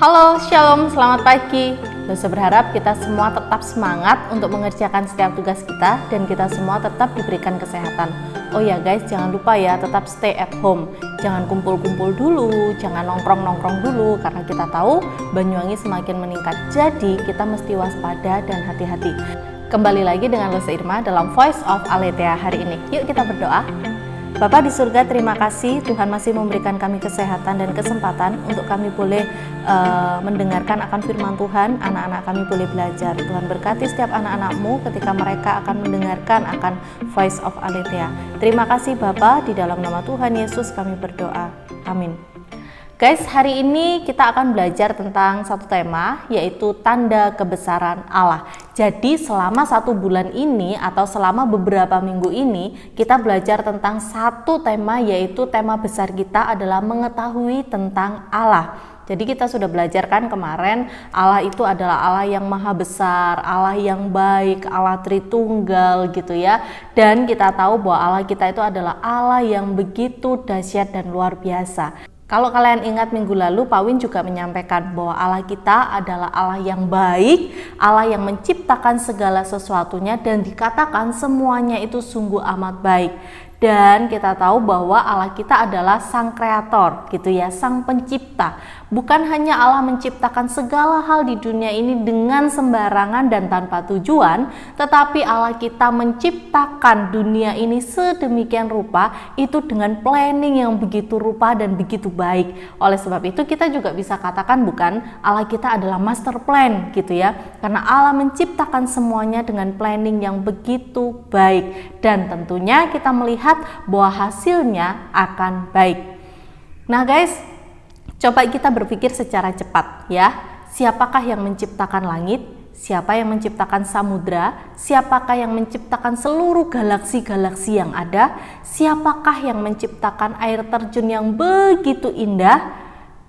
Halo, Shalom, selamat pagi. Dosa berharap kita semua tetap semangat untuk mengerjakan setiap tugas kita dan kita semua tetap diberikan kesehatan. Oh ya guys, jangan lupa ya, tetap stay at home. Jangan kumpul-kumpul dulu, jangan nongkrong-nongkrong dulu, karena kita tahu Banyuwangi semakin meningkat. Jadi kita mesti waspada dan hati-hati. Kembali lagi dengan Lesa Irma dalam Voice of Aletheia hari ini. Yuk kita berdoa. Bapa di surga, terima kasih Tuhan masih memberikan kami kesehatan dan kesempatan untuk kami boleh mendengarkan akan firman Tuhan. Anak-anak kami boleh belajar. Tuhan berkati setiap anak-anak-Mu ketika mereka akan mendengarkan akan Voice of Aletheia. Terima kasih Bapa, di dalam nama Tuhan Yesus kami berdoa. Amin. Guys, hari ini kita akan belajar tentang satu tema, yaitu tanda kebesaran Allah. Jadi selama 1 bulan ini atau selama beberapa minggu ini, kita belajar tentang satu tema, yaitu tema besar kita adalah mengetahui tentang Allah. Jadi kita sudah belajar kan kemarin, Allah itu adalah Allah yang maha besar, Allah yang baik, Allah Tritunggal gitu ya. Dan kita tahu bahwa Allah kita itu adalah Allah yang begitu dahsyat dan luar biasa. Kalau kalian ingat minggu lalu, Pak Win juga menyampaikan bahwa Allah kita adalah Allah yang baik, Allah yang menciptakan segala sesuatunya dan dikatakan semuanya itu sungguh amat baik. Dan kita tahu bahwa Allah kita adalah sang kreator gitu ya, sang pencipta. Bukan hanya Allah menciptakan segala hal di dunia ini dengan sembarangan dan tanpa tujuan, tetapi Allah kita menciptakan dunia ini sedemikian rupa itu dengan planning yang begitu rupa dan begitu baik. Oleh sebab itu kita juga bisa katakan bukan Allah kita adalah master plan gitu ya, karena Allah menciptakan semuanya dengan planning yang begitu baik dan tentunya kita melihat bahwa hasilnya akan baik. Nah guys, coba kita berpikir secara cepat ya. Siapakah yang menciptakan langit? Siapa yang menciptakan samudra? Siapakah yang menciptakan seluruh galaksi-galaksi yang ada? Siapakah yang menciptakan air terjun yang begitu indah?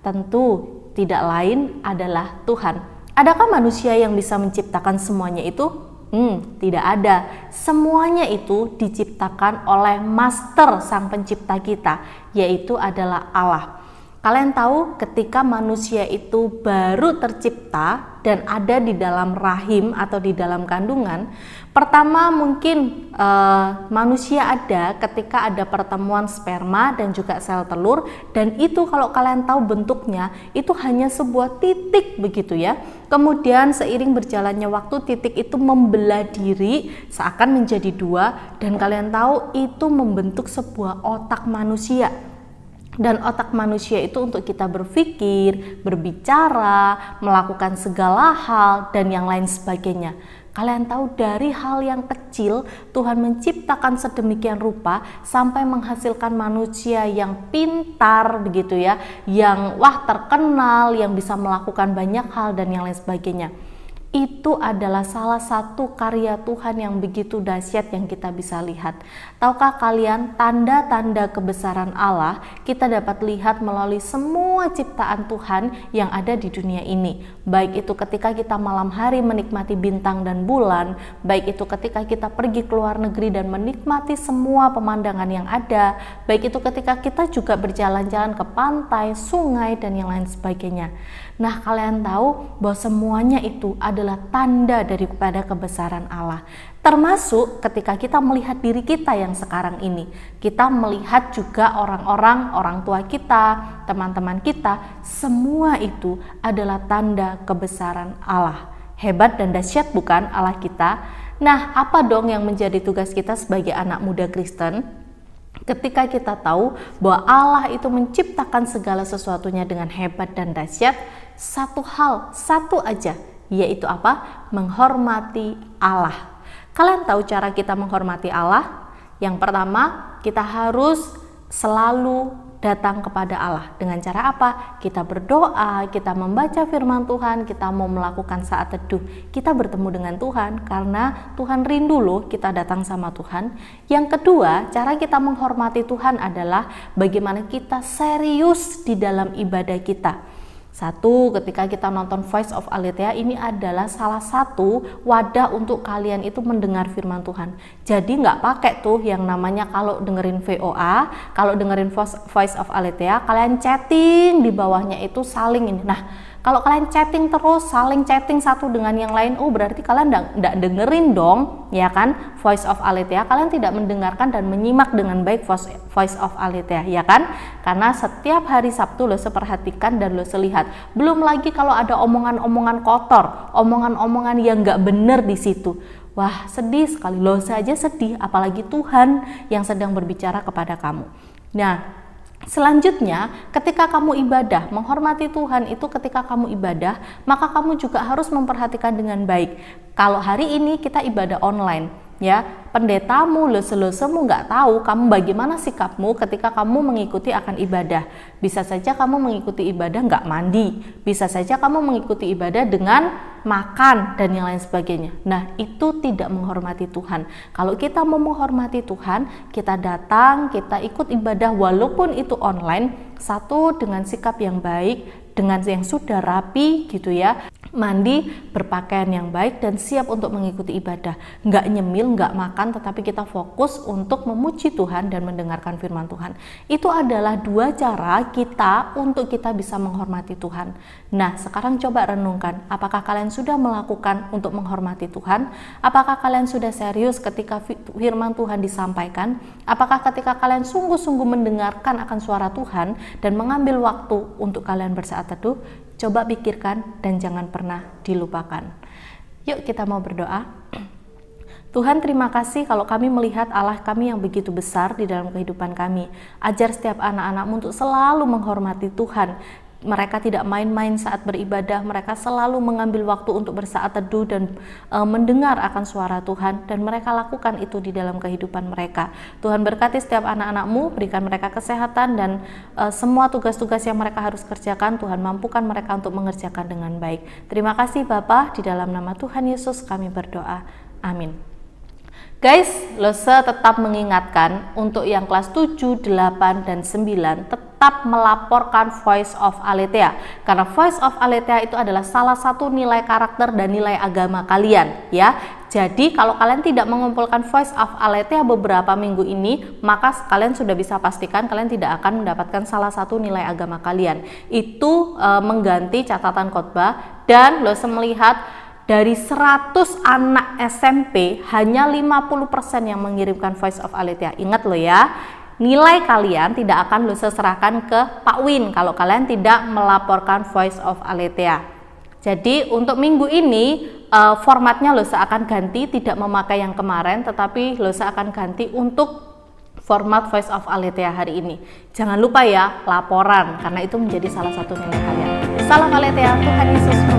Tentu tidak lain adalah Tuhan. Adakah manusia yang bisa menciptakan semuanya itu? Tidak ada. Semuanya itu diciptakan oleh Master sang pencipta kita, yaitu adalah Allah. Kalian tahu ketika manusia itu baru tercipta dan ada di dalam rahim atau di dalam kandungan, pertama mungkin manusia ada ketika ada pertemuan sperma dan juga sel telur, dan itu kalau kalian tahu bentuknya itu hanya sebuah titik begitu ya. Kemudian seiring berjalannya waktu titik itu membelah diri seakan menjadi dua, dan kalian tahu itu membentuk sebuah otak manusia. Dan otak manusia itu untuk kita berpikir, berbicara, melakukan segala hal dan yang lain sebagainya. Kalian tahu dari hal yang kecil Tuhan menciptakan sedemikian rupa sampai menghasilkan manusia yang pintar begitu ya, yang terkenal, yang bisa melakukan banyak hal dan yang lain sebagainya. Itu adalah salah satu karya Tuhan yang begitu dahsyat yang kita bisa lihat. Tahukah kalian, tanda-tanda kebesaran Allah kita dapat lihat melalui semua ciptaan Tuhan yang ada di dunia ini. Baik itu ketika kita malam hari menikmati bintang dan bulan, baik itu ketika kita pergi ke luar negeri dan menikmati semua pemandangan yang ada, baik itu ketika kita juga berjalan-jalan ke pantai, sungai dan yang lain sebagainya. Nah, kalian tahu bahwa semuanya itu adalah tanda daripada kebesaran Allah. Termasuk ketika kita melihat diri kita yang sekarang ini. Kita melihat juga orang tua kita, teman-teman kita, semua itu adalah tanda kebesaran Allah. Hebat dan dahsyat bukan Allah kita? Nah, apa dong yang menjadi tugas kita sebagai anak muda Kristen? Ketika kita tahu bahwa Allah itu menciptakan segala sesuatunya dengan hebat dan dahsyat, satu aja, yaitu apa? Menghormati Allah. Kalian tahu cara kita menghormati Allah? Yang pertama, kita harus selalu datang kepada Allah. Dengan cara apa? Kita berdoa, kita membaca firman Tuhan, kita mau melakukan saat teduh, kita bertemu dengan Tuhan, karena Tuhan rindu loh kita datang sama Tuhan. Yang kedua, cara kita menghormati Tuhan adalah bagaimana kita serius di dalam ibadah kita. Satu, ketika kita nonton Voice of Aletheia, ini adalah salah satu wadah untuk kalian itu mendengar firman Tuhan. Jadi nggak pakai tuh yang namanya kalau dengerin VOA, kalau dengerin Voice of Aletheia, kalian chatting di bawahnya itu saling ini. Nah, Kalau kalian chatting terus, saling chatting satu dengan yang lain, oh berarti kalian enggak dengerin dong, ya kan, Voice of Aletheia. Kalian tidak mendengarkan dan menyimak dengan baik Voice of Aletheia, ya kan? Karena setiap hari Sabtu lo perhatikan dan lo lihat. Belum lagi kalau ada omongan-omongan kotor, omongan-omongan yang enggak benar di situ. Wah, sedih sekali. Lo saja sedih, apalagi Tuhan yang sedang berbicara kepada kamu. Nah, selanjutnya, ketika kamu ibadah, menghormati Tuhan itu ketika kamu ibadah, maka kamu juga harus memperhatikan dengan baik. Kalau hari ini kita ibadah online, ya, pendetamu, lese-lesemu nggak tahu kamu bagaimana sikapmu ketika kamu mengikuti akan ibadah. Bisa saja kamu mengikuti ibadah nggak mandi, bisa saja kamu mengikuti ibadah dengan makan dan yang lain sebagainya. Nah, itu tidak menghormati Tuhan. Kalau kita mau menghormati Tuhan, kita datang, kita ikut ibadah walaupun itu online, satu dengan sikap yang baik, dengan yang sudah rapi gitu ya, mandi, berpakaian yang baik dan siap untuk mengikuti ibadah. Nggak nyemil, nggak makan, tetapi kita fokus untuk memuji Tuhan dan mendengarkan firman Tuhan. Itu adalah dua cara kita untuk kita bisa menghormati Tuhan. Nah, sekarang coba renungkan, apakah kalian sudah melakukan untuk menghormati Tuhan? Apakah kalian sudah serius ketika firman Tuhan disampaikan? Apakah ketika kalian sungguh-sungguh mendengarkan akan suara Tuhan dan mengambil waktu untuk kalian bersaat teduh? Coba pikirkan dan jangan pernah dilupakan. Yuk kita mau berdoa. Tuhan, terima kasih kalau kami melihat Allah kami yang begitu besar di dalam kehidupan kami. Ajar setiap anak-anak-Mu untuk selalu menghormati Tuhan. Mereka tidak main-main saat beribadah, mereka selalu mengambil waktu untuk bersaat teduh dan mendengar akan suara Tuhan, dan mereka lakukan itu di dalam kehidupan mereka. Tuhan berkati setiap anak-anak-Mu, berikan mereka kesehatan dan semua tugas-tugas yang mereka harus kerjakan, Tuhan mampukan mereka untuk mengerjakan dengan baik. Terima kasih Bapa, di dalam nama Tuhan Yesus kami berdoa. Amin. Guys, Lose tetap mengingatkan untuk yang kelas 7, 8, dan 9 tetap melaporkan Voice of Aletheia. Karena Voice of Aletheia itu adalah salah satu nilai karakter dan nilai agama kalian, ya. Jadi kalau kalian tidak mengumpulkan Voice of Aletheia beberapa minggu ini, maka kalian sudah bisa pastikan kalian tidak akan mendapatkan salah satu nilai agama kalian. Itu mengganti catatan khotbah, dan Lose melihat dari 100 anak SMP, hanya 50% yang mengirimkan Voice of Aletheia. Ingat loh ya, nilai kalian tidak akan Lose serahkan ke Pak Win kalau kalian tidak melaporkan Voice of Aletheia. Jadi untuk minggu ini formatnya Lose akan ganti, tidak memakai yang kemarin, tetapi Lose akan ganti untuk format Voice of Aletheia hari ini. Jangan lupa ya, laporan, karena itu menjadi salah satu nilai kalian. Salam Aletheia, Tuhan Yesus